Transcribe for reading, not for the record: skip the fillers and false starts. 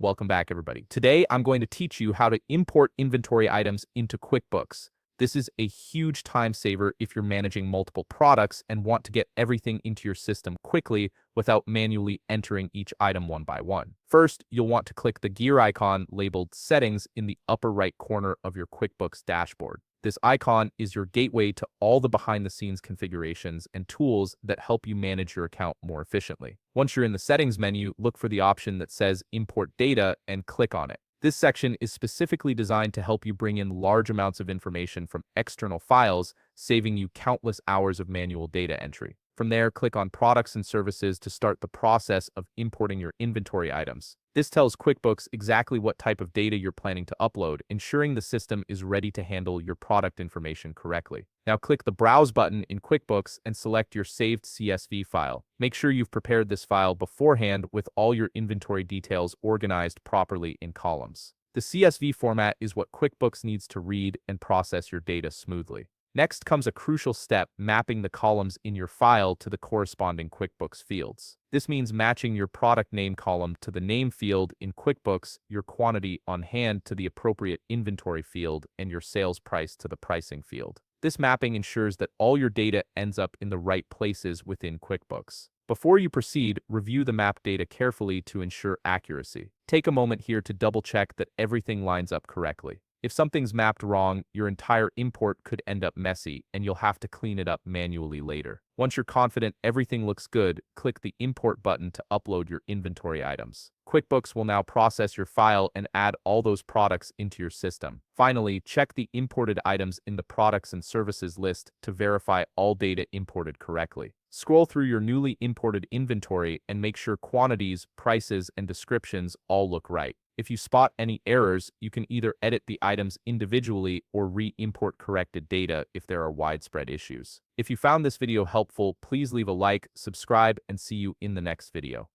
Welcome back, everybody. Today, I'm going to teach you how to import inventory items into QuickBooks. This is a huge time saver if you're managing multiple products and want to get everything into your system quickly without manually entering each item one by one. First, you'll want to click the gear icon labeled Settings in the upper right corner of your QuickBooks dashboard. This icon is your gateway to all the behind-the-scenes configurations and tools that help you manage your account more efficiently. Once you're in the Settings menu, look for the option that says Import Data and click on it. This section is specifically designed to help you bring in large amounts of information from external files, saving you countless hours of manual data entry. From there, click on Products and Services to start the process of importing your inventory items. This tells QuickBooks exactly what type of data you're planning to upload, ensuring the system is ready to handle your product information correctly. Now click the Browse button in QuickBooks and select your saved CSV file. Make sure you've prepared this file beforehand with all your inventory details organized properly in columns. The CSV format is what QuickBooks needs to read and process your data smoothly. Next comes a crucial step, mapping the columns in your file to the corresponding QuickBooks fields. This means matching your product name column to the name field in QuickBooks, your quantity on hand to the appropriate inventory field, and your sales price to the pricing field. This mapping ensures that all your data ends up in the right places within QuickBooks. Before you proceed, review the map data carefully to ensure accuracy. Take a moment here to double-check that everything lines up correctly. If something's mapped wrong, your entire import could end up messy, and you'll have to clean it up manually later. Once you're confident everything looks good, click the Import button to upload your inventory items. QuickBooks will now process your file and add all those products into your system. Finally, check the imported items in the Products and Services list to verify all data imported correctly. Scroll through your newly imported inventory and make sure quantities, prices, and descriptions all look right. If you spot any errors, you can either edit the items individually or re-import corrected data if there are widespread issues. If you found this video helpful, please leave a like, subscribe, and see you in the next video.